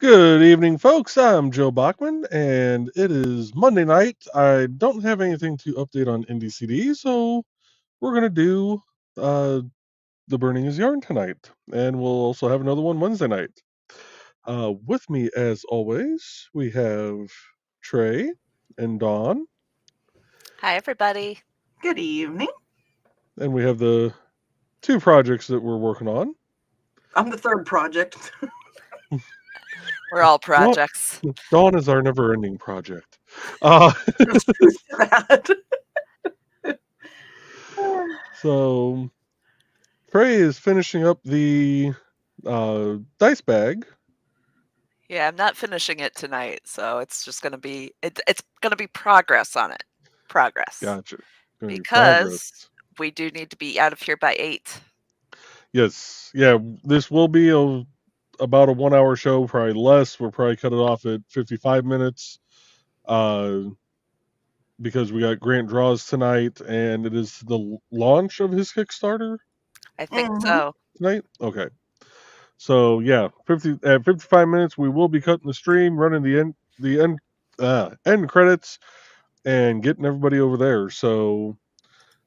Good evening, folks. I'm Joe Bachman, and it is Monday night. I don't have anything to update on NDCD, so we're going to do uh, The Burning is Yarn tonight, and we'll also have another one Wednesday night. With me, as always, we have Trey and Dawn, Hi, everybody. Good evening. and we have the two projects that we're working on. I'm the third project. We're all projects. Dawn is our never-ending project. Uh, There's truth to that. So Trey is finishing up the dice bag. Yeah, I'm not finishing it tonight, so it's just gonna be it's gonna be progress on it. Progress. Gotcha. Gonna be Because progress. we do need to be out of here by 8. Yes. Yeah. This will be about a 1 hour show, probably less. We'll probably cut it off at 55 minutes. Because we got grant draws tonight, and it is the launch of his Kickstarter I think so. tonight. Okay. So yeah, 55 minutes, we will be cutting the stream, running the end credits, and getting everybody over there. So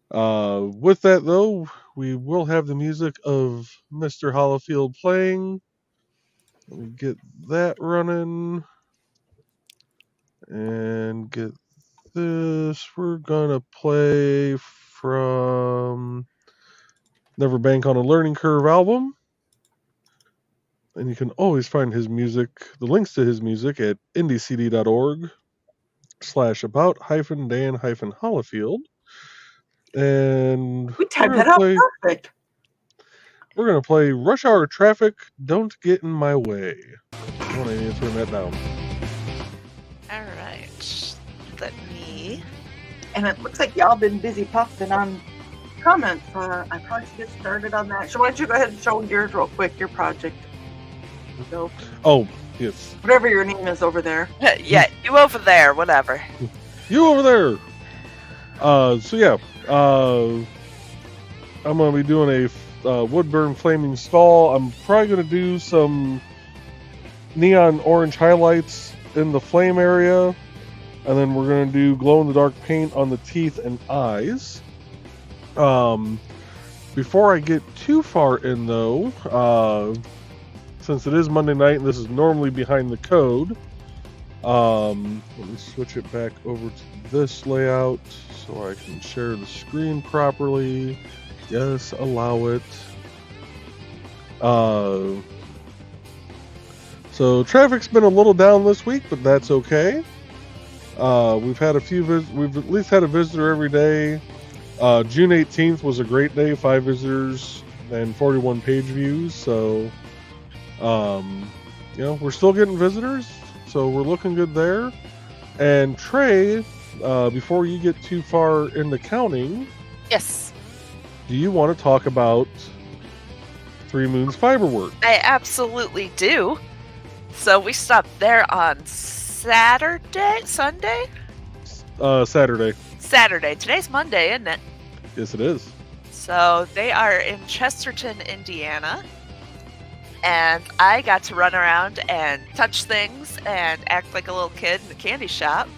with that though, we will have the music of Mr. Hollifield playing. Let me get that running and get this. We're gonna play from Never Bank on a Learning Curve album. And you can always find his music, the links to his music at indiecd.org/about-Dan-Hollifield. And we typed that out perfect. We're going to play Rush Hour Traffic, Don't Get in My Way. I want to turn that down. All right. Let me. And it looks like y'all been busy posting on comments. I probably should get started on that. So why don't you go ahead and show yours real quick, your project. So, oh, yes. Whatever your name is over there. Yeah, you over there, whatever. You over there. So yeah, I'm going to be doing a woodburn flaming skull. I'm probably going to do some neon orange highlights in the flame area, and then we're going to do glow-in-the-dark paint on the teeth and eyes. Before I get too far in though, since it is Monday night and this is normally behind the code, let me switch it back over to this layout so I can share the screen properly. Yes, allow it. So traffic's been a little down this week, but that's okay. We've had we've at least had a visitor every day. June 18th was a great day, 5 visitors and 41 page views. So, we're still getting visitors, so we're looking good there. And Trey, before you get too far into counting, Yes. do you want to talk about Three Moons Fiberwork? I absolutely do. So we stopped there on Sunday? Saturday. Saturday. Today's Monday, isn't it? Yes, it is. So they are in Chesterton, Indiana. And I got to run around and touch things and act like a little kid in the candy shop.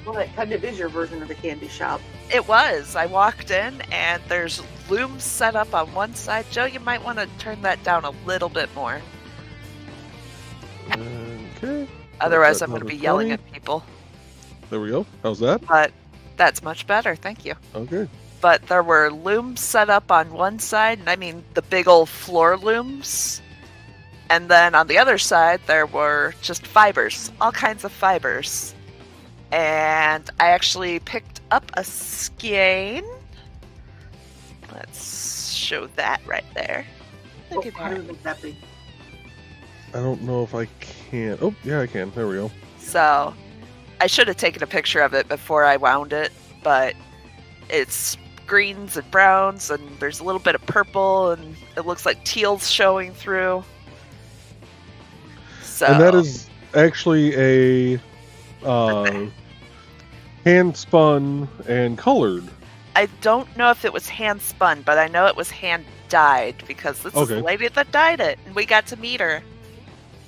Well, that kind of is your version of the candy shop. It was. I walked in and there's looms set up on one side. Joe, you might want to turn that down a little bit more. Okay. Otherwise, I'm going to be yelling at people. There we go. How's that? But that's much better. Thank you. Okay. But there were looms set up on one side, and I mean the big old floor looms. And then on the other side, there were just fibers, all kinds of fibers. And I actually picked up a skein. Let's show that right there. Look at that. I don't know if I can. Oh, yeah, I can. There we go. So I should have taken a picture of it before I wound it, but it's greens and browns, and there's a little bit of purple, and it looks like teal's showing through. So, and that is actually a hand spun and colored. I don't know if it was hand spun, but I know it was hand dyed because this is the lady that dyed it, and we got to meet her.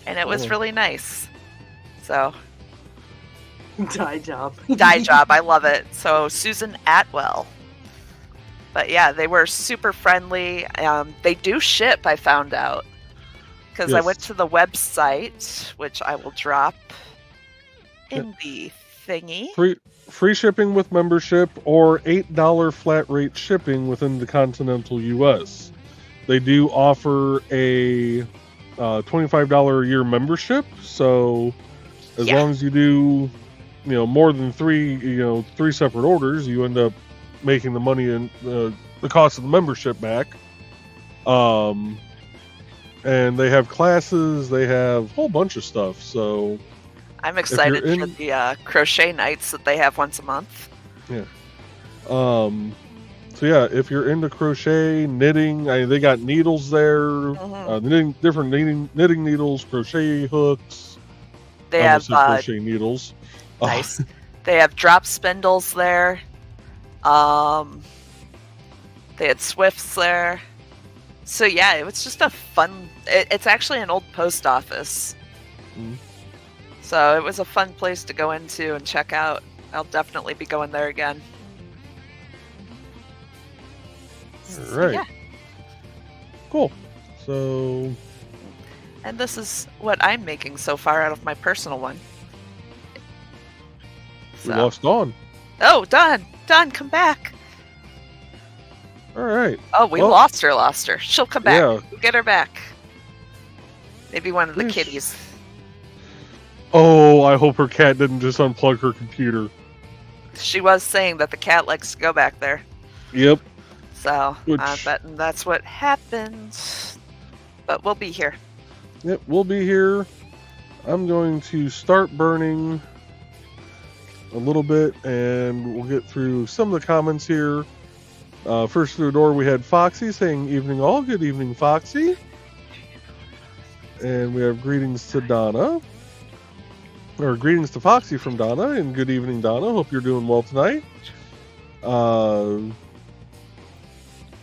and it was Cool. really nice. So, Dye job. dye job, I love it. So, Susan Atwell. But yeah, they were super friendly. They do ship, I found out. Because I Yes. went to the website, which I will drop in the thingy. Free shipping with membership or $8 flat rate shipping within the continental U.S. They do offer a $25 a year membership, so as Yeah. long as you do, more than three separate orders, you end up making the money and the cost of the membership back. And they have classes, they have a whole bunch of stuff. So I'm excited in- for the crochet nights that they have once a month. So yeah, if you're into crochet, knitting, they got needles there, Mhm. different knitting needles, crochet hooks. They I have almost said crochet needles. nice. They have drop spindles there. They had Swifts there. So yeah, it was just a fun. It's actually an old post office. Mhm. So it was a fun place to go into and check out. I'll definitely be going there again. All right. Yeah. Cool. So And this is what I'm making so far out of my personal one. we So. lost Dawn. Oh, Dawn, come back. All right. Oh, we Well- lost her. She'll come back. Yeah. We'll get her back. Maybe one of the Yes. kitties. Oh, I hope her cat didn't just unplug her computer. She was saying that the cat likes to go back there. Yep. So Which- I'm betting that's what happened. But we'll be here. Yep. We'll be here. I'm going to start burning a little bit, and we'll get through some of the comments here. First through the door, we had Foxy saying, "Evening all." Good evening, Foxy. And we have greetings to Donna. Or greetings to Foxy from Donna, and good evening, Donna. Hope you're doing well tonight.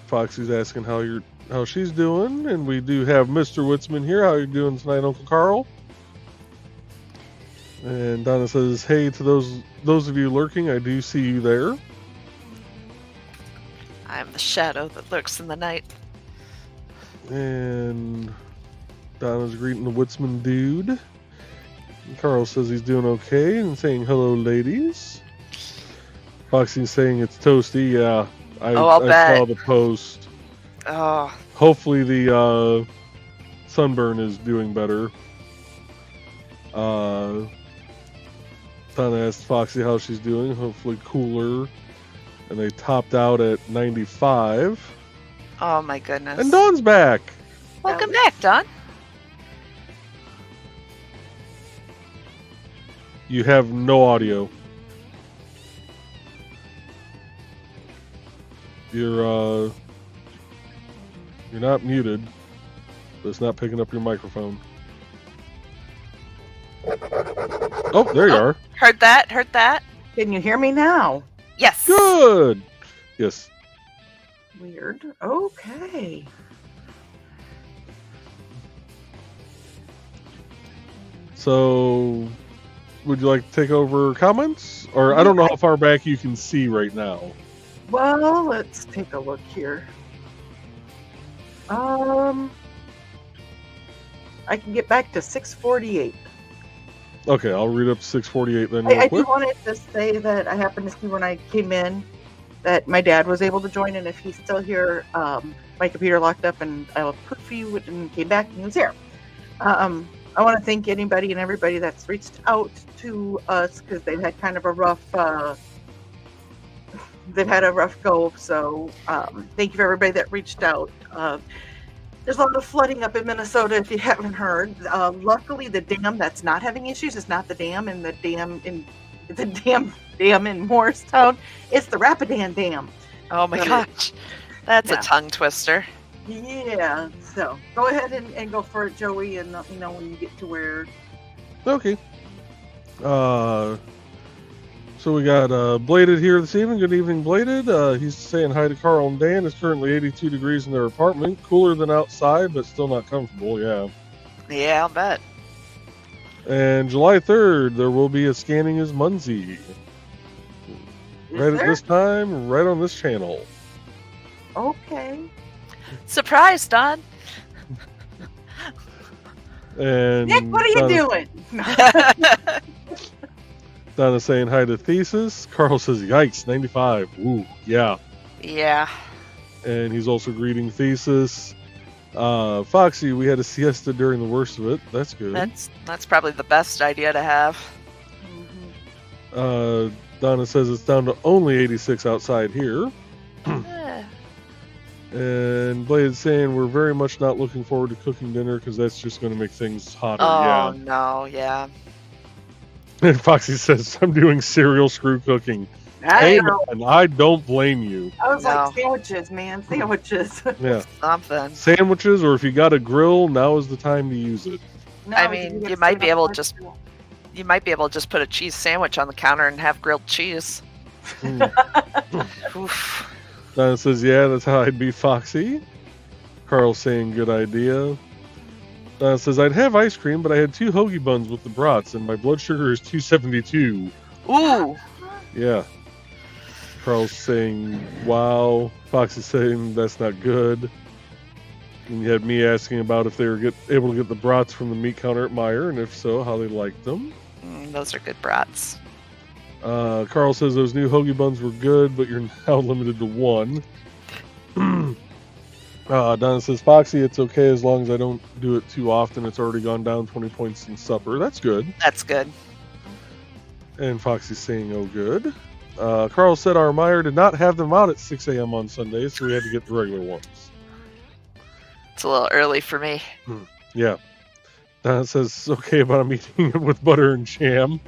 Foxy's asking how she's doing, and we do have Mr. Witzman here. How are you doing tonight, Uncle Carl? And Donna says, "Hey to those of you lurking, I do see you there." I'm the shadow that lurks in the night. And Donna's greeting the Witzman dude. And Carl says he's doing okay and saying hello, ladies. Foxy's saying it's toasty. Yeah, I'll I bet. saw the post. Oh, Hopefully the sunburn is doing better. Donna asked Foxy how she's doing. Hopefully cooler. And they topped out at 95. oh my goodness. And Dawn's back. Welcome back, Dawn. You have no audio. You're not muted, but it's not picking up your microphone. Oh, there you are. Heard that? Can you hear me now? Yes. Good. Yes. Weird. Okay. So, would you like to take over comments? Or I don't know how far back you can see right now. Well, let's take a look here. I can get back to 648. Okay, I'll read up to 648 then I real do quick. wanted to say that I happened to see when I came in that my dad was able to join, and if he's still here, my computer locked up, and I looked for you and came back, and he was here. I want to thank anybody and everybody that's reached out to us because they've had kind of a rough. They've had a rough go, so thank you for everybody that reached out. There's a lot of flooding up in Minnesota, if you haven't heard. Luckily, the dam that's not having issues is not the dam in Morristown. It's the Rapidan Dam. Oh my So- gosh. That's Yeah. a tongue twister. Yeah, so go ahead and go for it, Joey, and let me know when you get to where. Okay. So we got Bladed here this evening. Good evening, Bladed. He's saying hi to Carl and Dan. It's currently 82 degrees in their apartment. Cooler than outside, but still not comfortable. Yeah. Yeah, I'll bet. And July 3rd, there will be a Scanning His Munsey. Right at this time, right on this channel. Okay. Surprise, Don. And Nick, what are you doing? Donna's saying hi to Thesis. Carl says, yikes, 95. Ooh, yeah. Yeah. And he's also greeting Thesis. Foxy, we had a siesta during the worst of it. That's good. That's probably the best idea to have. Donna says it's down to only 86 outside here. And Blade's saying we're very much not looking forward to cooking dinner because that's just going to make things hotter. Oh, no, yeah. And Foxy says, I'm doing cereal screw cooking. I don't blame you. was like, sandwiches, man. Sandwiches. Yeah. Something. Sandwiches, or if you got a grill, now is the time to use it. No, I mean, you might be able to just put a cheese sandwich on the counter and have grilled cheese. Oof. Donna says, yeah, that's how I'd be Foxy. Carl's saying, good idea. Donna says, I'd have ice cream, but I had 2 hoagie buns with the brats, and my blood sugar is 272. Ooh. Yeah. Carl's saying, wow. Foxy's saying, that's not good. And you had me asking about if they were able to get the brats from the meat counter at Meijer, and if so, how they liked them. Those are good brats. Carl says those new hoagie buns were good, but you're now limited to 1. Donna says, Foxy, it's okay as long as I don't do it too often. It's already gone down 20 points in supper. That's good. That's good. And Foxy's saying, oh, good. Carl said our Meijer did not have them out at 6 a.m. on Sundays, so we had to get the regular ones. It's a little early for me. Yeah. Donna says it's okay about I'm eating it with butter and jam.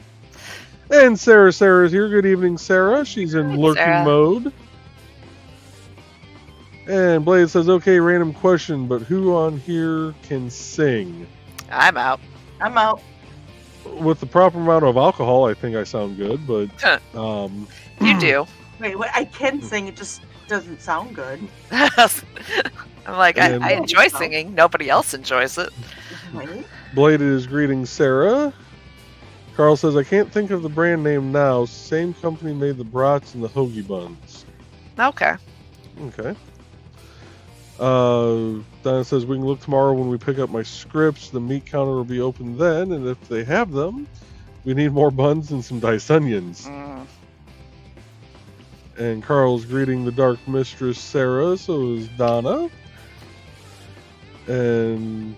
And Sarah's here. Good evening, Sarah. She's in lurking mode. And Blade says, okay, random question, but who on here can sing? I'm out. I'm out. With the proper amount of alcohol, I think I sound good, but... You do. Wait, I can sing, it just doesn't sound good. I'm like, I enjoy singing. Nobody else enjoys it. Blade is greeting Sarah. Carl says, I can't think of the brand name now. Same company made the brats and the hoagie buns. Okay. Okay. Donna says, we can look tomorrow when we pick up my scripts. The meat counter will be open then, and if they have them, we need more buns and some diced onions. And Carl's greeting the Dark Mistress, Sarah, so is Donna. And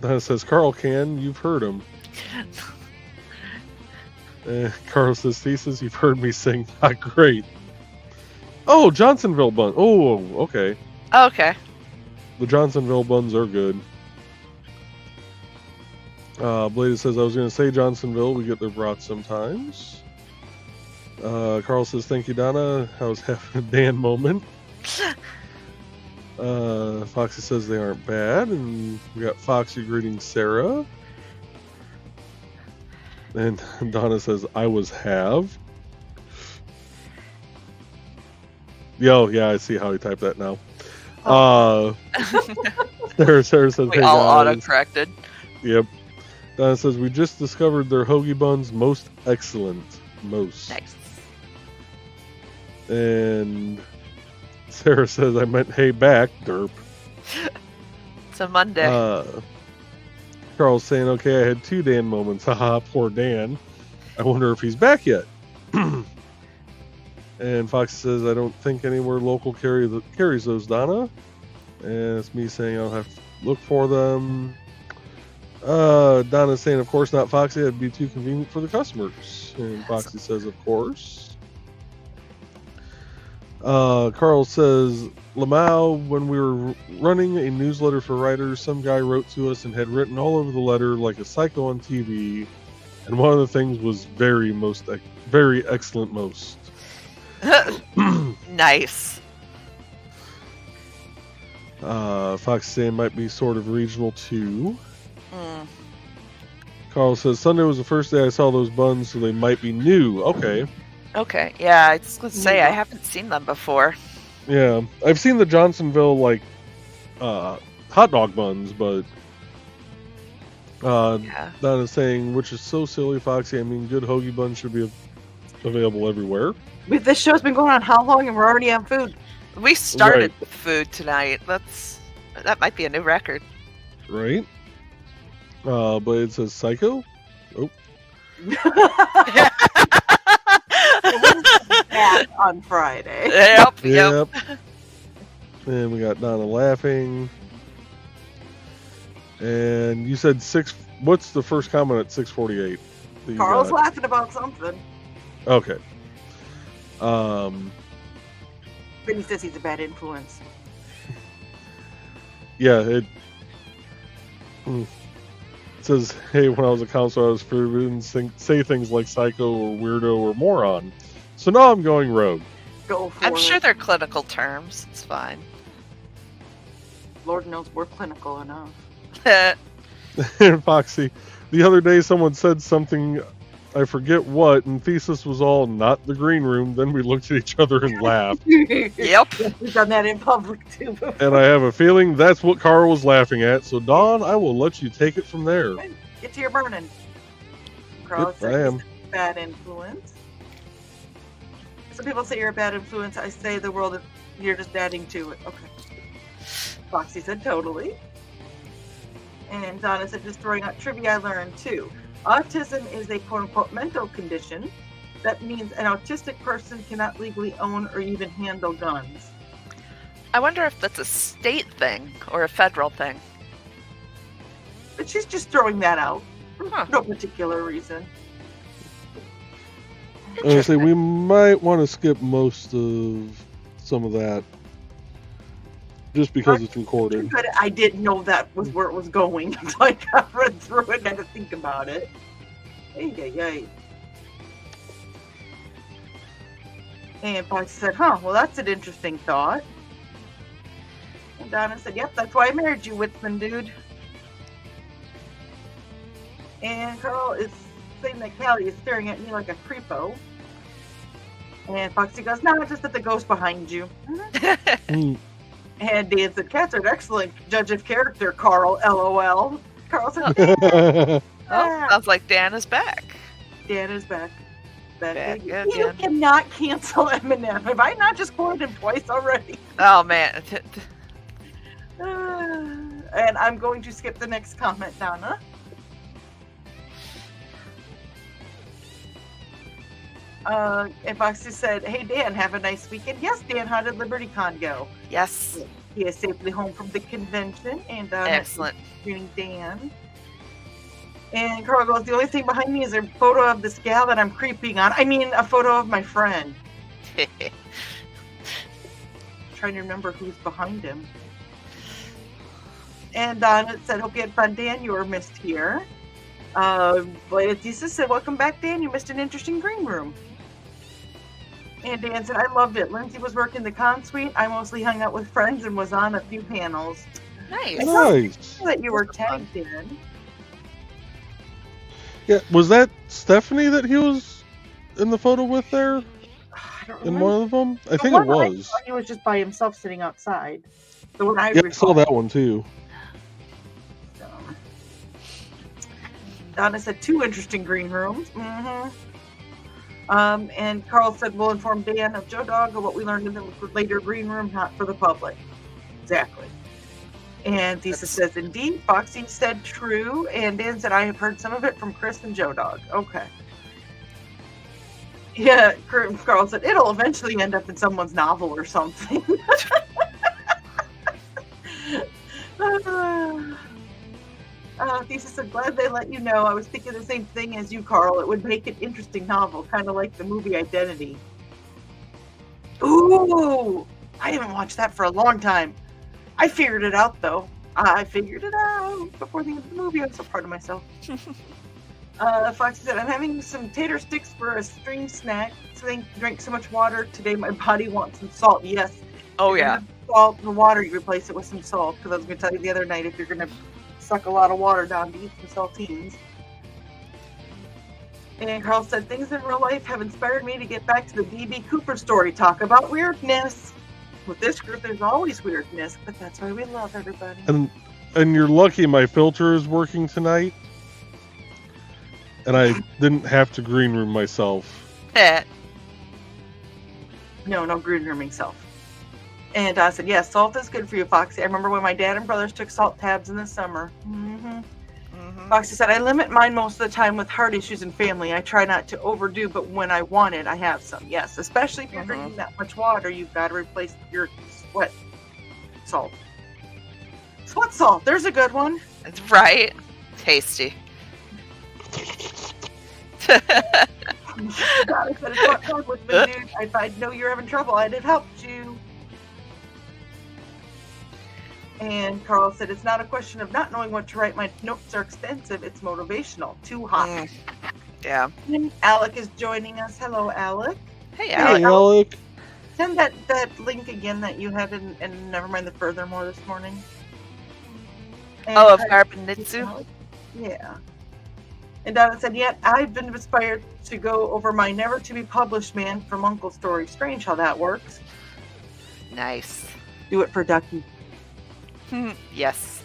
Donna says, Carl can, you've heard him. Carl says, Thesis, you've heard me sing. Not great. Oh, Johnsonville bun. Oh, okay. Okay. The Johnsonville buns are good. Blade says, I was going to say Johnsonville. We get their brats sometimes. Carl says, thank you, Donna. I was having a Dan moment. Foxy says they aren't bad. And we got Foxy greeting Sarah. And Donna says, I was have. Yo, yeah, I see how he typed that now. Sarah says, we hey, all guys. auto-corrected. Yep. Donna says, we just discovered their hoagie buns most excellent. Most. Nice. And Sarah says, I meant hey back, derp. It's a Monday. Carl's saying, okay, I had 2 Dan moments. Haha, poor Dan. I wonder if he's back yet. And Fox says, I don't think anywhere local carries those, Donna. And it's me saying I'll have to look for them. Donna's saying, of course not, Foxy. That'd be too convenient for the customers. And Foxy says, of course. Carl says, Lamau, when we were running a newsletter for writers, some guy wrote to us and had written all over the letter like a psycho on TV. And one of the things was very excellent most. Nice. Fox saying might be sort of regional too. Carl says Sunday was the first day I saw those buns, so they might be new. Okay. Okay. Yeah, I was going to say I haven't seen them before. Yeah, I've seen the Johnsonville hot dog buns, but Yeah. Donna's saying, which is so silly, Foxy. I mean, good hoagie buns should be available everywhere. This show's been going on how long, and we're already on food? We started with food tonight. That might be a new record. Right? But it says Psycho. Oh. It was back on Friday. Yep. And we got Donna laughing. And you said what's the first comment at 6:48? Carl's laughing about something. Okay. But he says he's a bad influence. Yeah, it says, hey, when I was a counselor, I was forbidden to say things like psycho or weirdo or moron. So now I'm going rogue. Go for I'm it. sure they're clinical terms. It's fine. Lord knows we're clinical enough. And Foxy, the other day someone said something, I forget what, and Thesis was all, not the green room. Then we looked at each other and laughed. Yep. We've done that in public too. And I have a feeling that's what Carl was laughing at. So Dawn, I will let you take it from there. Get to your burning. Carl Yep, I am. Bad influence. Some people say you're a bad influence. I say the world, you're just adding to it. Okay. Foxy said totally. And Donna said, just throwing out trivia I learned too. Autism is a quote-unquote mental condition. That means an autistic person cannot legally own or even handle guns. I wonder if that's a state thing or a federal thing. But she's just throwing that out. Huh. No particular reason. Honestly, we might want to skip most of some of that. Just because it's recorded. But I didn't know that was where it was going until I got read through it and had to think about it. Ay. And Fox said, well, that's an interesting thought. And Donna said, yep, that's why I married you, Whitman dude. And Carl is saying that Callie is staring at me like a creepo. And Foxy goes, no, just that the ghost behind you. And Dan said, cats are an excellent judge of character, Carl, LOL. Carl said, Sounds like Dan is back. Dan is back. Back You again. cannot cancel Eminem. Have I not just quoted him twice already? Oh, man. And I'm going to skip the next comment, Donna. And Foxy said, hey, Dan, have a nice weekend. Yes, Dan, how did LibertyCon go? Yes. He is safely home from the convention. And Excellent. Greeting Dan. And Carl goes, the only thing behind me is a photo of this gal that I'm creeping on. I mean, a photo of my friend. Trying to remember who's behind him. And Donna said, hope you had fun, Dan. You were missed here. But Adisa said, welcome back, Dan. You missed an interesting green room. And Dan said, I loved it. Lindsay was working the con suite. I mostly hung out with friends and was on a few panels. Nice. Nice. That you were tagged in. Yeah, was that Stephanie that he was in the photo with there? I don't In remember. one of them? I The think it one I was. saw, he was just by himself sitting outside. The one I Yeah, I saw recall. that one too. Donna said 2 interesting green rooms. And Carl said, we'll inform Dan of Joe Dog of what we learned in the later green room, not for the public. Exactly. And Thesis says, indeed. Foxy said true. And Dan said, I have heard some of it from Chris and Joe Dog. Okay. Yeah, Carl said, it'll eventually end up in someone's novel or something. Thesis said, glad they let you know. I was thinking the same thing as you, Carl. It would make an interesting novel, kind of like the movie Identity. Ooh! I haven't watched that for a long time. I figured it out, though. I figured it out before the end of the movie. I'm so proud of myself. Foxy said, I'm having some tater sticks for a string snack. Drank so much water today, my body wants some salt. Yes. Oh, yeah. Salt, the water, you replace it with some salt. Because I was going to tell you the other night, if you're going to suck a lot of water down to eat some saltines. And Carl said, things in real life have inspired me to get back to the D.B. Cooper story. Talk about weirdness. With this group, there's always weirdness, but that's why we love everybody. And you're lucky my filter is working tonight. and I didn't have to green room myself. No green rooming self. And I said, yes, salt is good for you, Foxy. I remember when my dad and brothers took salt tabs in the summer. Foxy said, I limit mine most of the time with heart issues and family. I try not to overdo, but when I want it, I have some. Yes, especially if you're drinking that much water, you've got to replace your sweat salt. Sweat salt, there's a good one. Right? Tasty. God, I said, it's not hard with me, dude. If I know you're having trouble, I'd have helped you. And Carl said, it's not a question of not knowing what to write. My notes are extensive. It's motivational. Too hot. Yeah. And Alec is joining us. Hello, Alec. Hey, Alec. Hey, Alec. Send that link again that you had in Never Mind the Furthermore this morning. And of Carbonitsu? Yeah. And Donna said, yet I've been inspired to go over my never-to-be-published Man from Uncle story. Strange how that works. Nice. Do it for Ducky. Yes.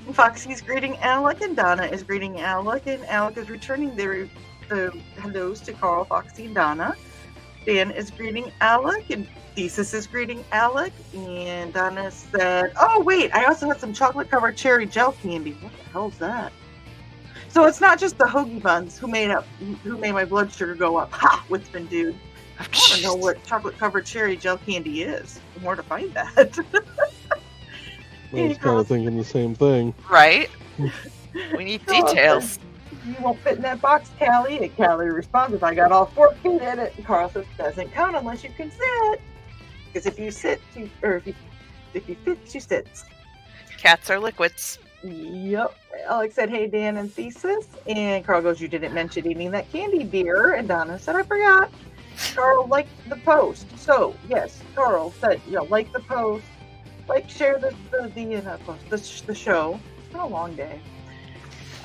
And Foxy's greeting Alec, and Donna is greeting Alec, and Alec is returning the hellos to Carl, Foxy, and Donna. Dan is greeting Alec, and Thesis is greeting Alec, and Donna said, oh, wait, I also had some chocolate-covered cherry gel candy. What the hell's that? So it's not just the hoagie buns who made my blood sugar go up. Ha! Whitman dude. I want to know what chocolate-covered cherry gel candy is and where to find that. I was kind of thinking the same thing. Right? We need details. You won't fit in that box, Callie. And Callie responds, I got all 4 feet in it. And Carl says, doesn't count unless you can sit. Because if you sit, if you fit, you sit. Cats are liquids. Yep. Alex said, hey, Dan and Thesis. And Carl goes, you didn't mention eating that candy, dear. And Donna said, I forgot. Carl liked the post. So, yes, Carl said, like the post. Like, share the show. It's been a long day. It's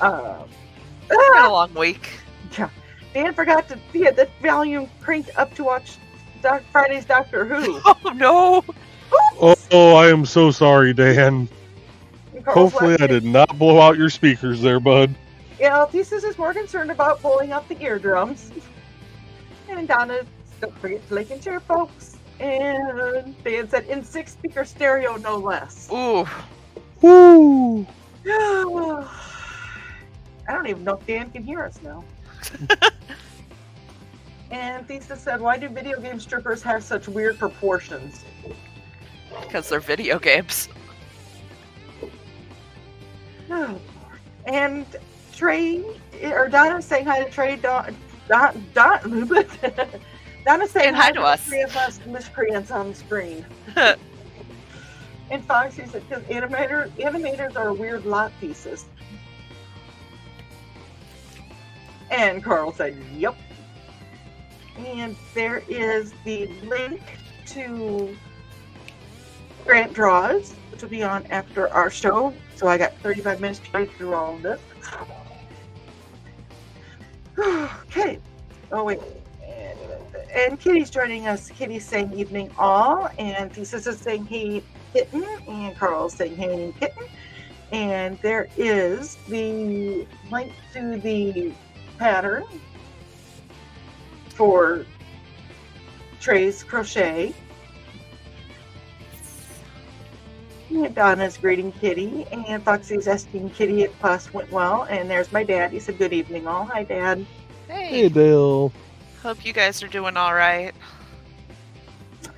been a long week. Yeah. Dan forgot to get the volume cranked up to watch Friday's Doctor Who. Oh, no. Oh, I am so sorry, Dan. Hopefully I did not blow out your speakers there, bud. Yeah, Thesis is more concerned about blowing out the eardrums. And Donna, don't forget to like and share, folks. And Dan said, in 6-speaker stereo, no less. Ooh. Woo! I don't even know if Dan can hear us now. And Thesis said, why do video game strippers have such weird proportions? Because they're video games. Oh. And Trey, or Donna's saying hi to Trey. Donna's saying hi to us. 3 of us miscreants on the screen. And Foxy said, because animators are a weird lot, Thesis. And Carl said, yep. And there is the link to Grant Draws, which will be on after our show. So I got 35 minutes to get through all of this. Okay. Oh, wait. And Kitty's joining us. Kitty's saying evening all. And Thesis is saying hey, kitten. And Carl's saying hey, kitten. And there is the link to the pattern for Trey's crochet. And Donna's greeting Kitty, and Foxy's asking Kitty if class went well. And there's my dad. He said, good evening all. Hi, Dad. Hey, Dale. Hope you guys are doing all right.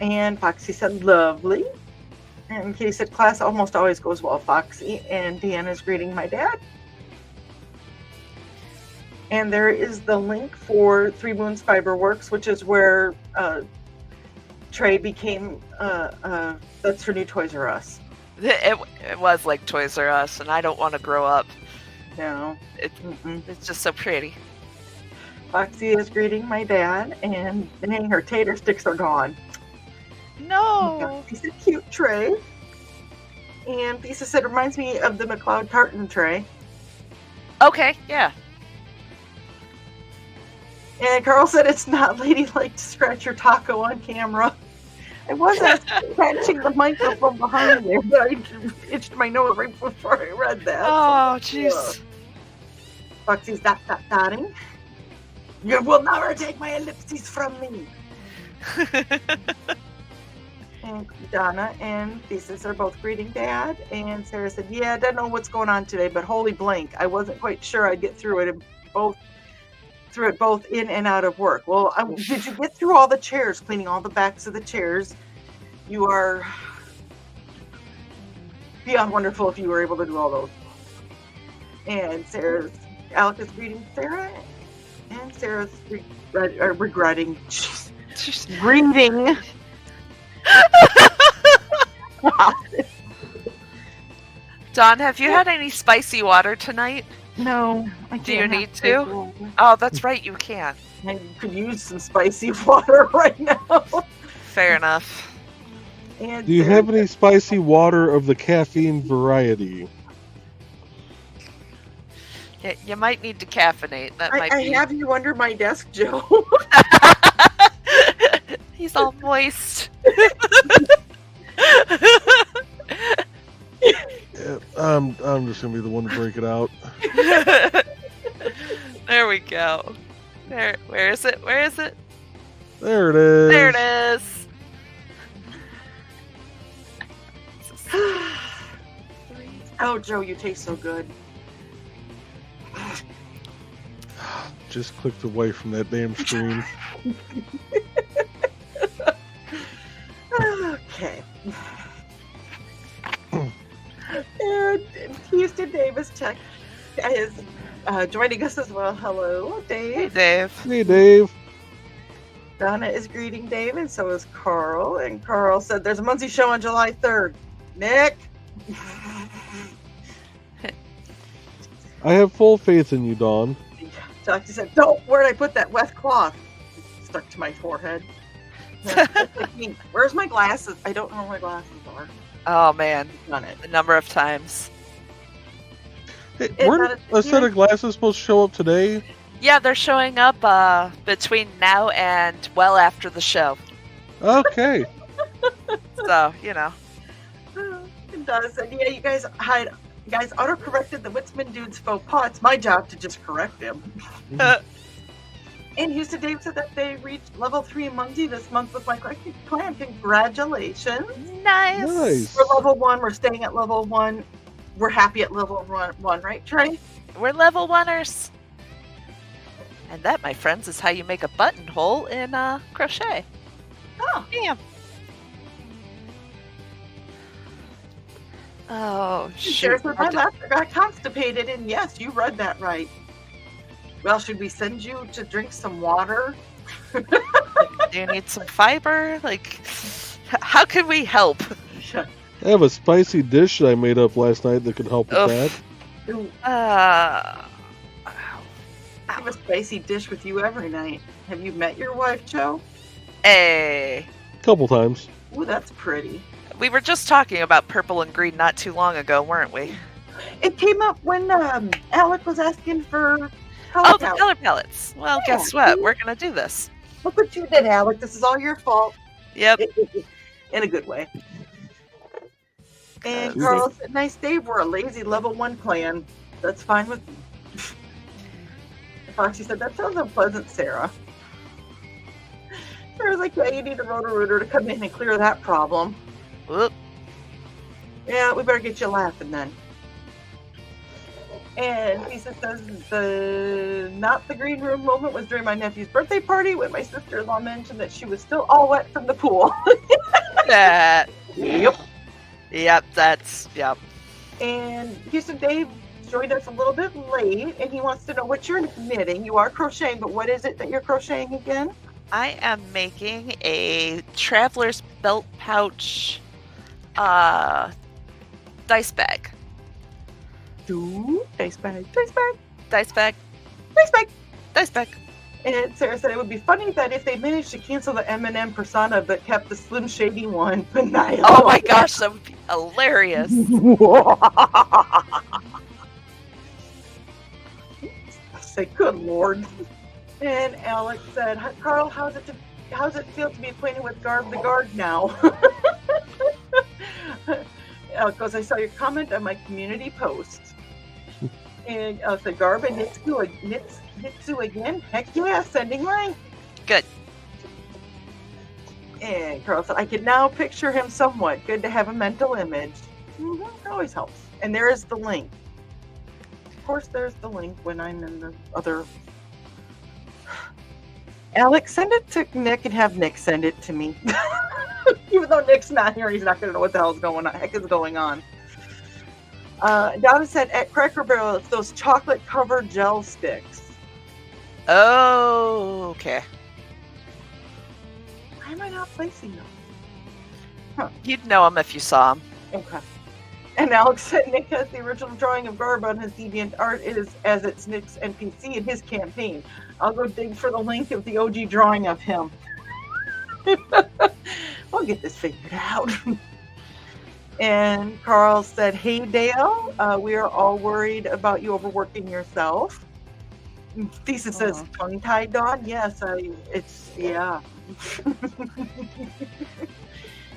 And Foxy said, lovely. And Kitty said, class almost always goes well, Foxy. And Deanna's greeting my dad. And there is the link for 3 Moons Fiberworks, which is where Trey became, that's her new Toys R Us. It was like Toys R Us, and I don't want to grow up. No. It's just so pretty. Foxy is greeting my dad, and dang, her tater sticks are gone. No. He's a cute Trey. And Lisa said, reminds me of the McLeod tartan tray. Okay, yeah. And Carl said, it's not ladylike to scratch your taco on camera. I wasn't scratching the microphone behind there, but I itched my nose right before I read that. Oh, jeez. Foxy's dotting. You will never take my ellipses from me. And Donna and Thesis are both greeting Dad. And Sarah said, yeah, I don't know what's going on today, but holy blank, I wasn't quite sure I'd get through it both in and out of work. Well, did you get through all the chairs, cleaning all the backs of the chairs? You are beyond wonderful if you were able to do all those. And Alec is greeting Sarah, and Sarah's regretting. Greeting. Dawn, have you had any spicy water tonight? No. Do you need to? Oh, that's right, you can. I could use some spicy water right now. Fair enough. And Do you have any spicy water of the caffeine variety? Yeah, you might need to caffeinate. That might I be. have you under my desk, Joe. He's all moist. Yeah, I'm just gonna be the one to break it out. There we go. Where is it? Where is it? There it is. There it is. Oh, Joe, you taste so good. Just clicked away from that damn screen. Okay. And Houston Davis is joining us as well. Hello, Hey, Dave. Dave. Hey, Dave. Donna is greeting Dave, and so is Carl. And Carl said there's a Muncie show on July 3rd. Nick? I have full faith in you, Dawn. Doctor said, don't, where'd I put that wet cloth? Stuck to my forehead. Where's my glasses? I don't know where my glasses are. Oh man, On it. the number of times. Hey, It's weren't not a set of glasses supposed to show up today? Yeah, they're showing up between now and well after the show. Okay. So, you know. It does. And yeah, you guys auto-corrected the Witzman dude's faux pas. It's my job to just correct him. And Houston Dave said that they reached level 3 in Muncie this month with my corrected plan. Congratulations. Nice. Nice. We're level 1. We're staying at level 1. We're happy at level 1, right, Trey? We're level 1ers. And that, my friends, is how you make a buttonhole in crochet. Oh. Damn. Oh, Sarah shoot. said, my laughter got constipated, and yes, you read that right. Well, should we send you to drink some water? Do you need some fiber? Like, how can we help? I have a spicy dish that I made up last night that could help with Oof. that. Ooh, Uh, I have a spicy dish with you every night. Have you met your wife, Joe? hey. Couple times. Ooh, that's pretty. We were just talking about purple and green not too long ago, weren't we? It came up when Alec was asking for color Oh, the palette. color palettes. Well, Yeah. guess what? We're going to do this. Look what you did, Alec. This is all your fault. Yep. In a good way. And Uh, Carl said, nice day. We're a lazy level 1 clan. That's fine with me. Foxy said, that sounds unpleasant, Sarah. Sarah's like, yeah, you need a Roto-Rooter to come in and clear that problem. Whoop. Yeah, we better get you laughing then. And Lisa says not the green room moment was during my nephew's birthday party when my sister-in-law mentioned that she was still all wet from the pool. That. Yep. Yep, that's, yep. And Houston Dave joined us a little bit late, and he wants to know what you're knitting. You are crocheting, but what is it that you're crocheting again? I am making a traveler's belt pouch dice bag. Dice bag. Dice bag. Dice bag. Dice bag. And Sarah said it would be funny that if they managed to cancel the M&M persona but kept the Slim Shady one, Benign. Oh my gosh, that would be hilarious. I say, good lord. And Alex said, Carl, how's it feel to be acquainted with Garb the Guard now? Alex goes, I saw your comment on my community post. And so Garba Nitsu again. Heck yeah, sending link. Good. And Carl said, I can now picture him somewhat. Good to have a mental image. It always helps. And there is the link. Of course, there's the link when I'm in the other. Alex, send it to Nick and have Nick send it to me. Even though Nick's not here, he's not going to know what the hell is going on. Donna said, at Cracker Barrel, it's those chocolate-covered gel sticks. Oh, okay. Why am I not placing them? Huh. You'd know him if you saw him. Okay. And Alex said Nick has the original drawing of Garba on his DeviantArt as it's Nick's NPC in his campaign. I'll go dig for the link of the OG drawing of him. We'll get this figured out. And Carl said, hey, Dale, we are all worried about you overworking yourself. Thesis says, tongue-tied dog? Yes, yeah.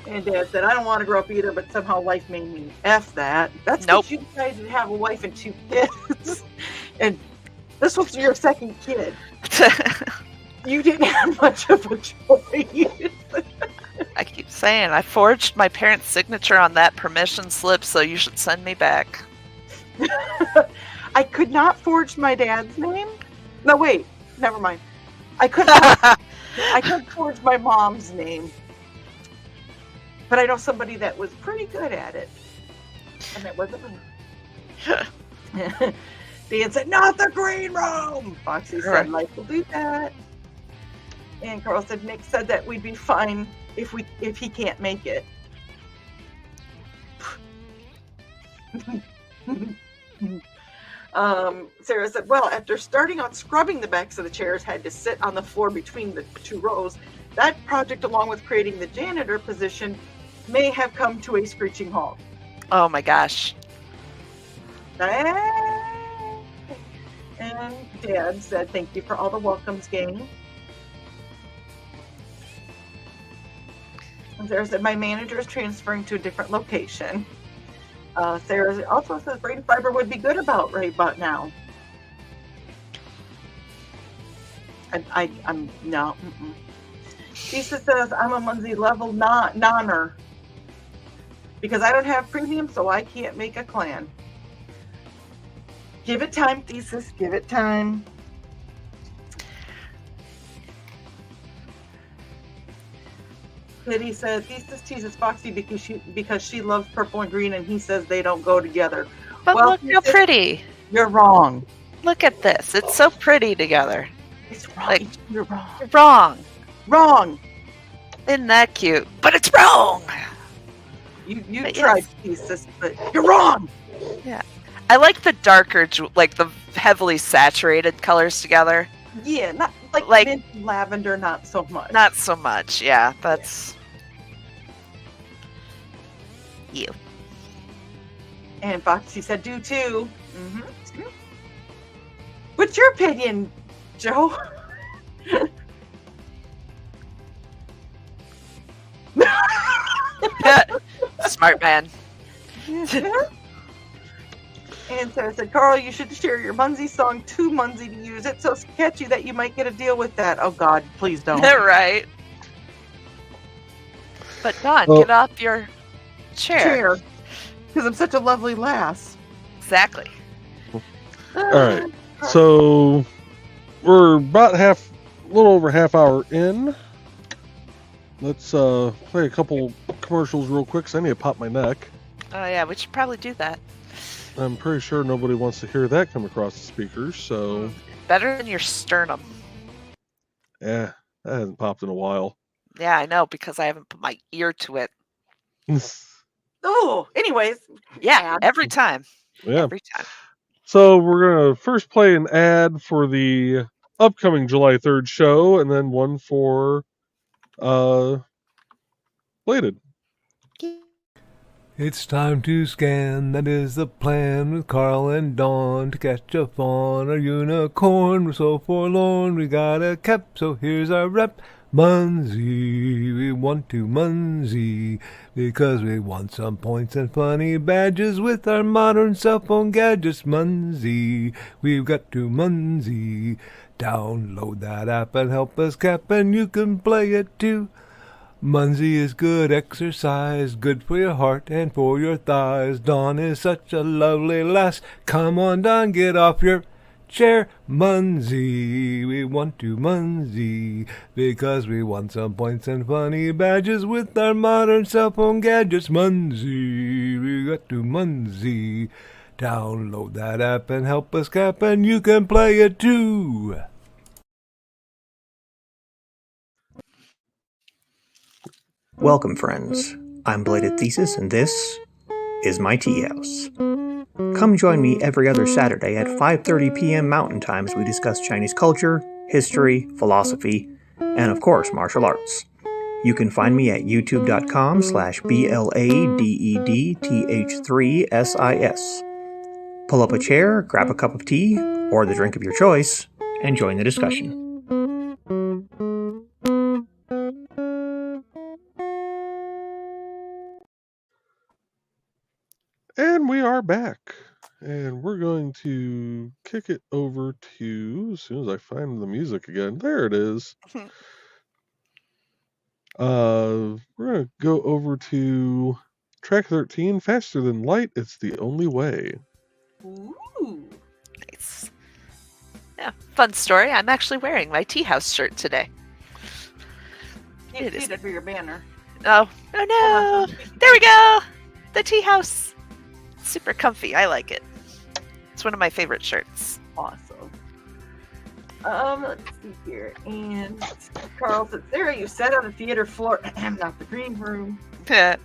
And Dad said, I don't want to grow up either, but somehow life made me. F that. That's Nope. because you guys have a wife and 2 kids. And this was your second kid. You didn't have much of a choice. I keep saying, I forged my parents' signature on that permission slip, so you should send me back. I could not forge my dad's name. No, wait. Never mind. I could forge my mom's name. But I know somebody that was pretty good at it. And that wasn't me. Dan said, not the green room! Foxy said, life will do that. And Carl said, Nick said that we'd be fine if he can't make it. Sarah said, well, after starting on scrubbing the backs of the chairs had to sit on the floor between the 2 rows, that project, along with creating the janitor position, may have come to a screeching halt. Oh my gosh. And Dad said, thank you for all the welcomes, gang. And Sarah said, my manager is transferring to a different location. Sarah also says brain fiber would be good right about now. I'm no. Lisa says, I'm a Munzie level nonner. Because I don't have premium, so I can't make a clan. Give it time, Thesis. Give it time. Kitty said, Thesis teases Foxy because she loves purple and green, and he says they don't go together. But well, look how pretty. You're wrong. Look at this. It's so pretty together. It's wrong. Like, you're wrong. You're wrong. Wrong. Isn't that cute? But it's wrong. You tried, Thesis, but you're wrong. Yeah. I like the darker, like the heavily saturated colors together. Yeah, not like mint lavender, not so much. Not so much, yeah. That's you. And Foxy said, do too. Mm-hmm. What's your opinion, Joe? Smart man. And Sarah said, Carl, you should share your Munzie song to Munzie to use it so sketchy that you might get a deal with that. Oh, God, please don't. Right. But Don, get off your chair. Because I'm such a lovely lass. Exactly. All right. So we're about a little over half hour in. Let's play a couple commercials real quick because I need to pop my neck. Oh, yeah, we should probably do that. I'm pretty sure nobody wants to hear that come across the speakers, so... Better than your sternum. Yeah, that hasn't popped in a while. Yeah, I know, because I haven't put my ear to it. Oh, anyways. Yeah, every time. Yeah. Every time. So we're going to first play an ad for the upcoming July 3rd show, and then one for Bladed. It's time to scan, that is the plan, with Carl and Dawn to catch a fawn or unicorn. We're so forlorn, we got a cap, so here's our rep. Munsey, we want to Munsey, because we want some points and funny badges with our modern cell phone gadgets. Munsey, we've got to Munsey. Download that app and help us cap, and you can play it too. Munsey is good exercise, good for your heart and for your thighs. Dawn is such a lovely lass. Come on, Dawn, get off your chair. Munsey, we want to Munsey, because we want some points and funny badges with our modern cell phone gadgets. Munsey, we got to Munsey. Download that app and help us cap, and you can play it too. Welcome, friends. I'm Bladed Thesis, and this is my tea house. Come join me every other Saturday at 5:30 p.m. Mountain Time as we discuss Chinese culture, history, philosophy, and of course, martial arts. You can find me at youtube.com/BLADEDTH3SIS. Pull up a chair, grab a cup of tea, or the drink of your choice, and join the discussion. And we are back. And we're going to kick it over to, as soon as I find the music again, there it is. We're going to go over to track 13, Faster Than Light, It's the Only Way. Ooh. Nice. Yeah, fun story. I'm actually wearing my tea house shirt today. Can't It see is- that for your banner. Oh no! There we go! The tea house! Super comfy. I like it. It's one of my favorite shirts. Awesome. Let's see here. And Carl said, Sarah, you sat on the theater floor. Not the green room. And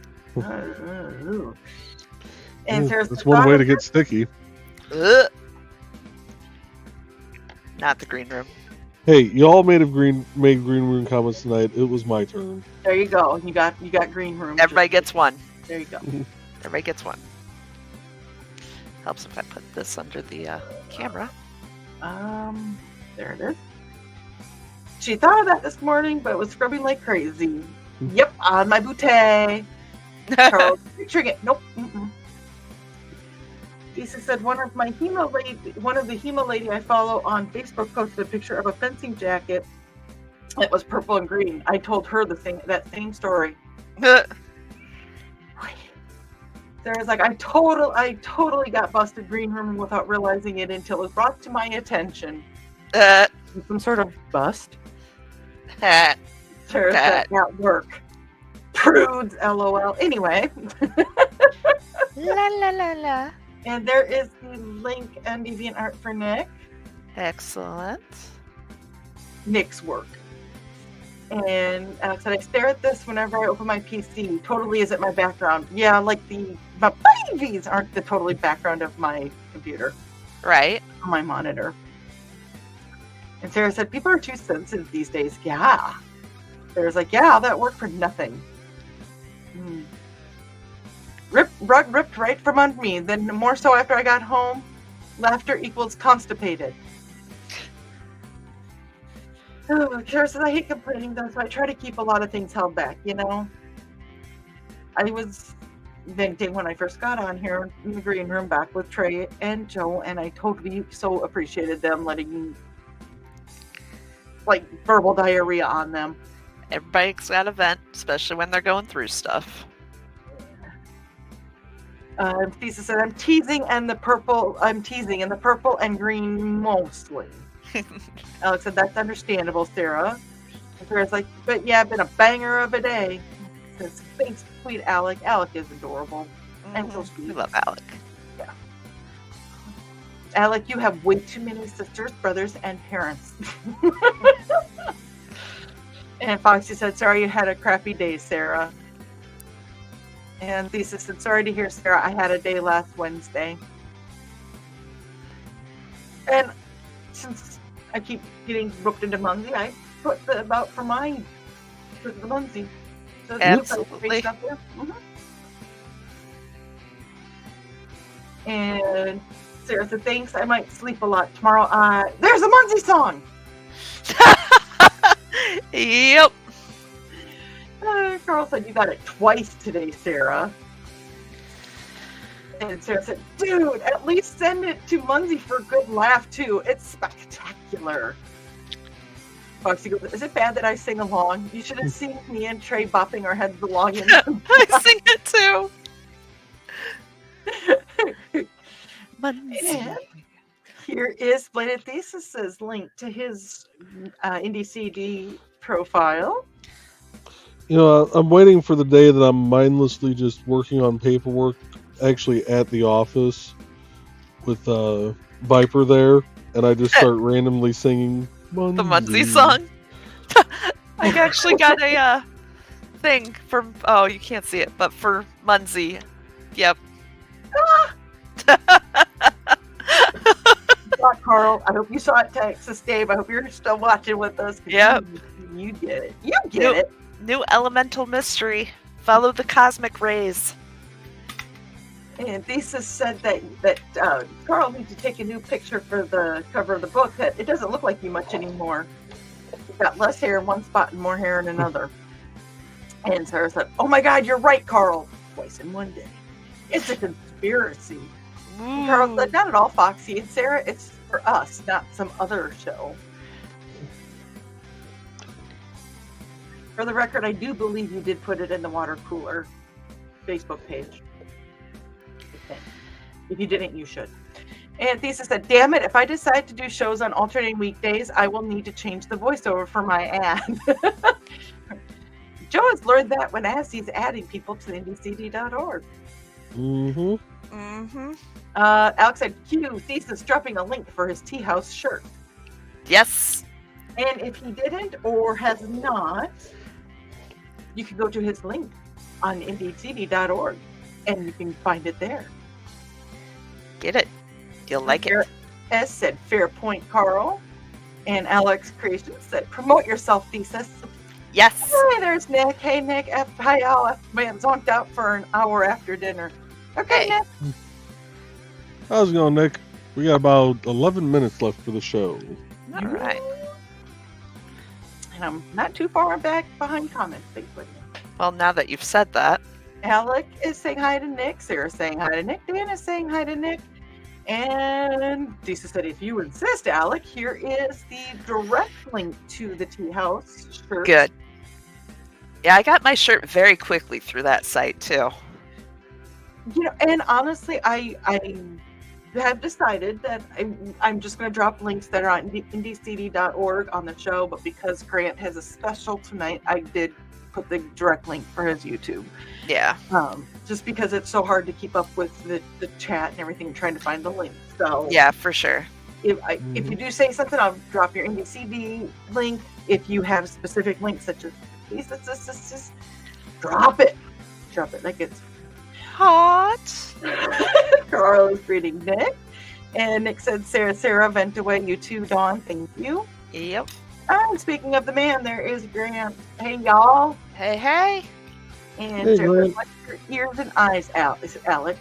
Sarah That's said, one way to get sticky. Ugh. Not the green room. Hey, y'all made green room comments tonight. It was my turn. There you go. You got green room. Everybody gets one. There you go. Everybody gets one. Helps if I put this under the camera. There it is. She thought of that this morning, but was scrubbing like crazy. Yep, on my bootay. Carl, picturing it. Nope. Lisa said one of the Hema lady I follow on Facebook posted a picture of a fencing jacket that was purple and green. I told her that same story. Sarah's like, I totally got busted green room without realizing it until it was brought to my attention. Some sort of bust. Sarah said at work. Prudes, LOL. Anyway. La la la la. And there is the link and DeviantArt for Nick. Excellent. Nick's work. And Alex said, I stare at this whenever I open my PC. Totally isn't my background. Yeah, like my babies aren't the totally background of my computer. Right. On my monitor. And Sarah said, people are too sensitive these days. Yeah. Sarah's like, yeah, all that work for nothing. Rug ripped right from under me. Then more so after I got home. Laughter equals constipated. Sarah says, I hate complaining though, so I try to keep a lot of things held back, you know? I was venting when I first got on here in the green room back with Trey and Joe, and I totally so appreciated them letting me, like, verbal diarrhea on them. Everybody's got a vent, especially when they're going through stuff. Lisa said, I'm teasing in the purple and green mostly. Alex said, that's understandable, Sarah. And Sarah's like, but yeah, been a banger of a day. Says, thanks, sweet Alec. Alec is adorable. And so sweet. We love Alec. Yeah. Alec, you have way too many sisters, brothers, and parents. And Foxy said, sorry you had a crappy day, Sarah. And Lisa said, sorry to hear, Sarah. I had a day last Wednesday. And since I keep getting roped into Munsey, I put the about for mine for the Munsey. So absolutely. Stuff there. And Sarah said, thanks. I might sleep a lot tomorrow. There's a Munsey song. Yep. Carl said, you got it twice today, Sarah. And Sarah said, dude, at least send it to Munsey for a good laugh, too. It's spectacular. Foxy goes, is it bad that I sing along? You should have seen me and Trey bopping our heads along. I sing it too. And here is Bladed Thesis's link to his Indie CD profile. You know, I'm waiting for the day that I'm mindlessly just working on paperwork, actually at the office with Viper there, and I just start randomly singing the Munsey song. I actually got a thing from, oh, you can't see it, but for Munsey. Yep. Carl, I hope you saw it, Texas Dave. I hope you're still watching with us. Yep. You get it. You get it. New elemental mystery. Follow the cosmic rays. And Thesis said that Carl needs to take a new picture for the cover of the book. That it doesn't look like you much anymore. You've got less hair in one spot and more hair in another. And Sarah said, oh my God, you're right, Carl. Twice in one day. It's a conspiracy. Carl said, not at all, Foxy and Sarah. It's for us, not some other show. For the record, I do believe you did put it in the water cooler Facebook page. If you didn't, you should. And Thesis said, damn it, if I decide to do shows on alternating weekdays, I will need to change the voiceover for my ad. Joe has learned that when he's adding people to indiecd.org. Mm-hmm. Mm-hmm. Alex said, Q, Thesis dropping a link for his tea house shirt. Yes. And if he didn't or has not, you can go to his link on indiecd.org and you can find it there. Get it. You'll like it. S said, fair point, Carl. And Alex Creation said, promote yourself, Thesis. Yes. Hi, there's Nick. Hey, Nick. Hi, Al. Man, zonked out for an hour after dinner. Okay, Hey. Nick. How's it going, Nick? We got about 11 minutes left for the show. All right. And I'm not too far back behind comments, thankfully. Well, now that you've said that. Alec is saying hi to Nick. Sarah's saying hi to Nick. Dan is saying hi to Nick. And Lisa said, if you insist, Alec, here is the direct link to the tea house shirt. Good. Yeah, I got my shirt very quickly through that site, too. You know, and honestly, I have decided that I'm just going to drop links that are on indiecd.org on the show, but because Grant has a special tonight, I did put the direct link for his YouTube. Yeah. Just because it's so hard to keep up with the chat and everything, trying to find the link. So Yeah, for sure. if you do say something, I'll drop your IndieCD link. If you have specific links such as these, just drop it. Drop it like it's Hot. Carl is greeting Nick. And Nick said, Sarah, vent away. You too, Dawn. Thank you. Yep. And speaking of the man, there is Grant. Hey, y'all. Hey, hey. And Hey, Sarah, Grant. like your ears and eyes out. Is it Alec?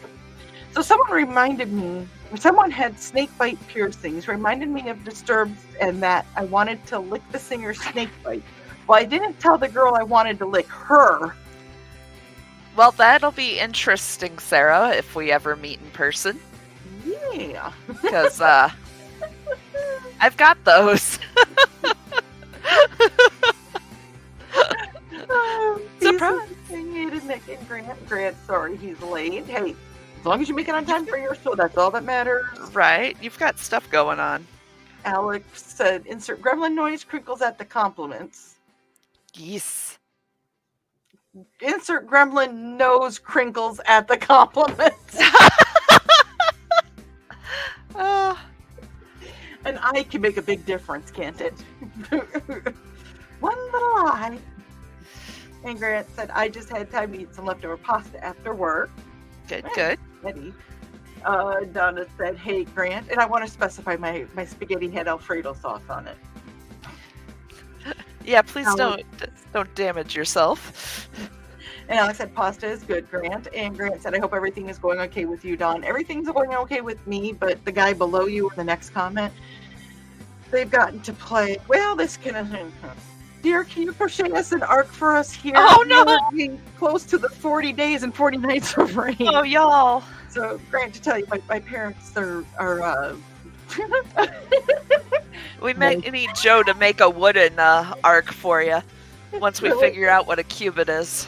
So someone reminded me, someone had snake bite piercings, reminded me of Disturbed and that I wanted to lick the singer's snake bite. Well, I didn't tell the girl I wanted to lick her. Well, that'll be interesting, Sarah, if we ever meet in person. Yeah. Because I've got those. Surprise. Nick and Grant. Grant, sorry he's late. Hey, as long as you make it on time for your show, that's all that matters. Right? You've got stuff going on. Alex said, insert gremlin noise, crinkles at the compliments. Yes. Insert gremlin nose crinkles at the compliments. An eye can make a big difference, can't it? One little eye. And Grant said, I just had time to eat some leftover pasta after work. Good, good. Eddie. Donna said, hey, Grant, and I want to specify my spaghetti had Alfredo sauce on it. Yeah, please Alex. don't damage yourself. And Alex said, pasta is good, Grant. And Grant said, I hope everything is going okay with you, Don. Everything's going okay with me, but the guy below you in the next comment, they've gotten to play, well, this can... Dear, can you crochet us an arc for us here? Oh, no! We're getting close to the 40 days and 40 nights of rain. Oh, y'all. So, Grant, to tell you, my parents are We might need Joe to make a wooden arc for you once we figure out what a cubit is.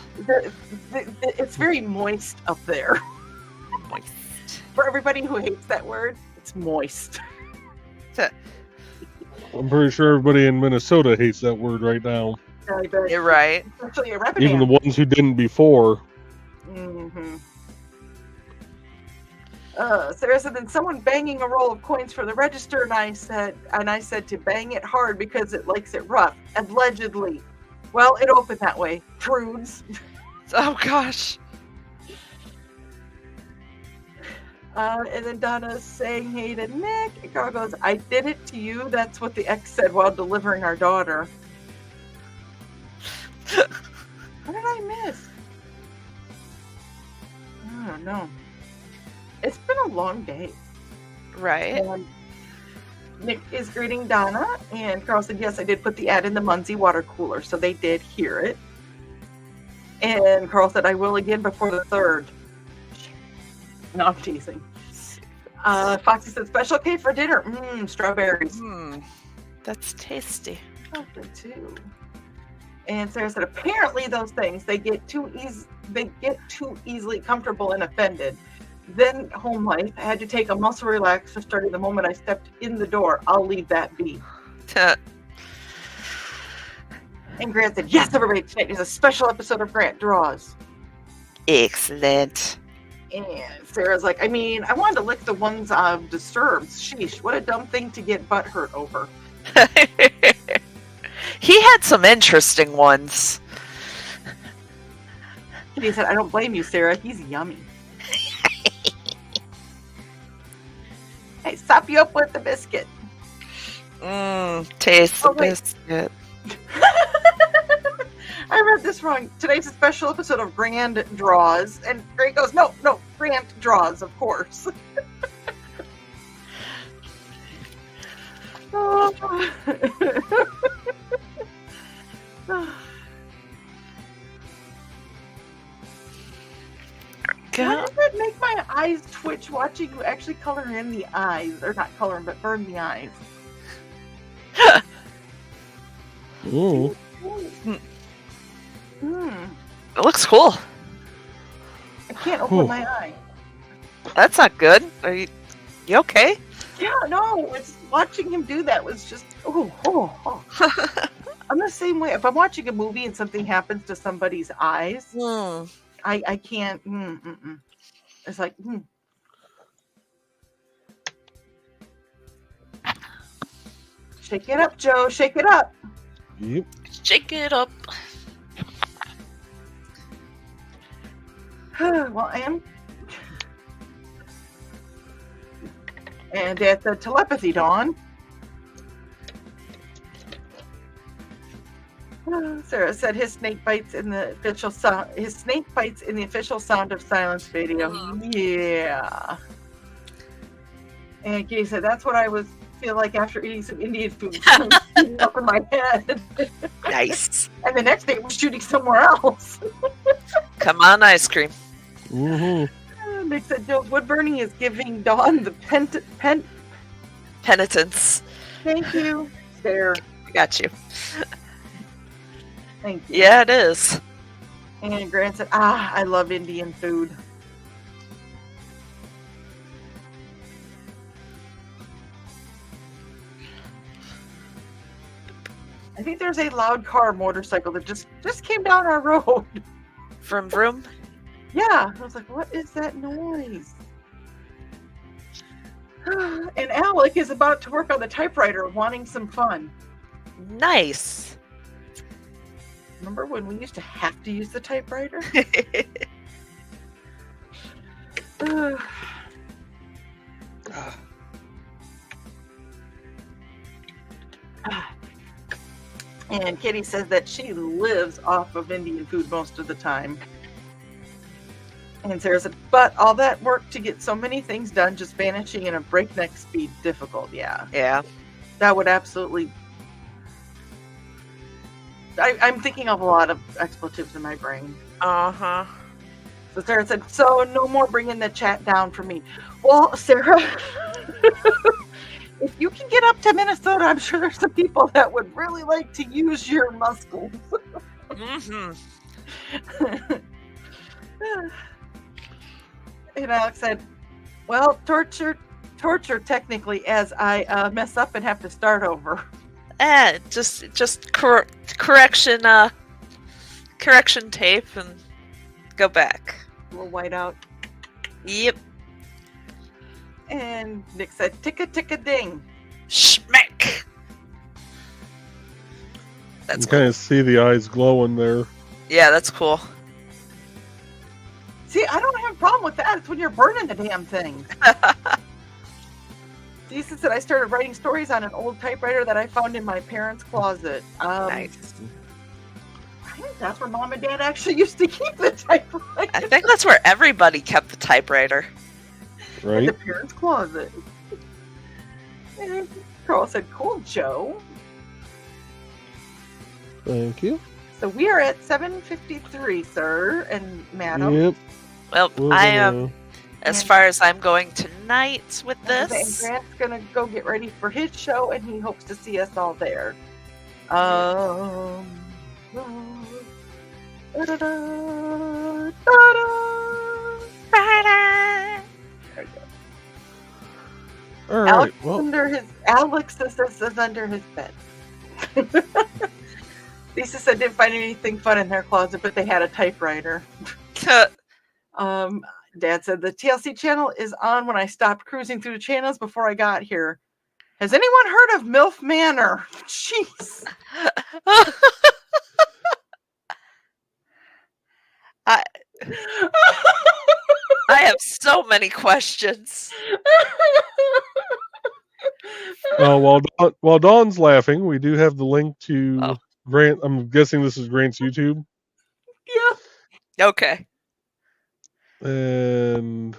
it's very moist up there. Moist. For everybody who hates that word, it's moist. I'm pretty sure everybody in Minnesota hates that word right now. I bet. You're right. Especially a reprimand. Even the ones who didn't before. Mm-hmm. Sarah said, then someone banging a roll of coins for the register, and I said to bang it hard because it likes it rough. Allegedly. Well, it opened that way. Prudes. Oh, gosh. And then Donna's saying hey to Nick. And Carl goes, I did it to you. That's what the ex said while delivering our daughter. What did I miss? I don't know. It's been a long day. Right. And Nick is greeting Donna, and Carl said, yes, I did put the ad in the Muncie water cooler, so they did hear it. And Carl said, I will again before the 3rd. No, I'm teasing. Foxy said, special K for dinner. Strawberries. That's tasty. Oh, good too. And Sarah said, apparently those things, they get too easily comfortable and offended. Then home life, I had to take a muscle relaxer starting the moment I stepped in the door. I'll leave that be. And Grant said, yes, everybody, tonight is a special episode of Grant Draws. Excellent. And Sarah's like, I mean, I wanted to lick the ones I've disturbed. Sheesh, what a dumb thing to get butthurt over. He had some interesting ones. He said, I don't blame you, Sarah. He's yummy. Hey, sop you up with the biscuit. Taste the wait. biscuit. I read this wrong. Today's a special episode of Grand Draws. And Grant goes, no, Grant Draws, of course. Oh. Why does that make my eyes twitch watching you actually color in the eyes? Or not color them, but burn the eyes. Ooh. It looks cool. I can't open my eye. That's not good. Are you okay? Yeah, no, it's watching him do that was just oh. I'm the same way. If I'm watching a movie and something happens to somebody's eyes, I can't. It's like. Shake it up, Joe. Shake it up. Yep. Shake it up. Well, I am. And at the telepathy, Dawn. Sarah said his snake bites in the official sound. His snake bites in the official Sound of Silence video. Yeah. And Kitty said that's what I feel like after eating some Indian food. Up in my head. Nice. And the next day it was shooting somewhere else. Come on, ice cream. Nick said Joe's wood burning is giving Dawn the Penitence. Thank you. There. I got you. Thank you. Yeah, it is. And Grant said, I love Indian food. I think there's a loud car motorcycle that just came down our road. Vroom vroom. Yeah. I was like, what is that noise? And Alec is about to work on the typewriter, wanting some fun. Nice. Remember when we used to have to use the typewriter? And Kitty says that she lives off of Indian food most of the time. And Sarah said, but all that work to get so many things done just vanishing in a breakneck speed, difficult. Yeah. Yeah. That would absolutely I'm thinking of a lot of expletives in my brain. Uh-huh. So Sarah said, so no more bringing the chat down for me. Well, Sarah, if you can get up to Minnesota, I'm sure there's some people that would really like to use your muscles. Mm-hmm. And Alex said, well, torture technically, as I mess up and have to start over. Just correction tape and go back. A little white out. Yep. And Nick said, ticka ding. Schmeck. That's You kind of see the eyes glowing there. Yeah, that's cool. See, I don't have a problem with that. It's when you're burning the damn thing. Lisa said, I started writing stories on an old typewriter that I found in my parents' closet. Nice. I think that's where Mom and Dad actually used to keep the typewriter. I think that's where everybody kept the typewriter. In Right? the parents' closet. And Carl said, cool, Joe. Thank you. So we are at 7:53, sir and madam. Yep. Well, we're I am, gonna- as far as I'm going tonight with And this. Grant's gonna go get ready for his show, and he hopes to see us all there. All Alex right. Well, Alex is under his bed. Lisa said didn't find anything fun in their closet, but they had a typewriter. Dad said the TLC channel is on when I stopped cruising through the channels before I got here. Has anyone heard of MILF Manor? Jeez. I have so many questions. while Dawn's laughing, we do have the link to Oh. Grant. I'm guessing this is Grant's YouTube. Yeah. Okay. And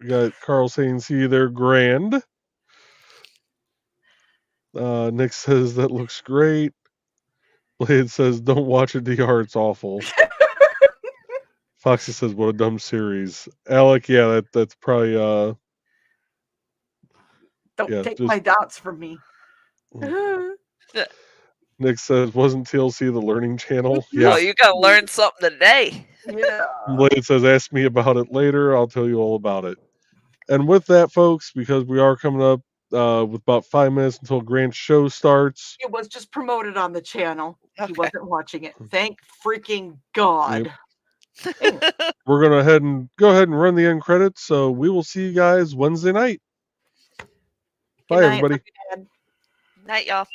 we got Carl saying, see you there, Grand. Nick says, that looks great. Blade says, don't watch it, DR, it's awful. Foxy says, what a dumb series. Alec, yeah, that's probably... Don't Yeah, take just- my doubts from me. Nick says, wasn't TLC the learning channel? Well, Yeah. you gotta learn something today. Yeah. Blade says, ask me about it later. I'll tell you all about it. And with that, folks, because we are coming up with about 5 minutes until Grant's show starts. It was just promoted on the channel. He Okay. wasn't watching it. Thank freaking God. We're going to go ahead and run the end credits. So we will see you guys Wednesday night. Bye, Good night, everybody. Dad. Night, y'all.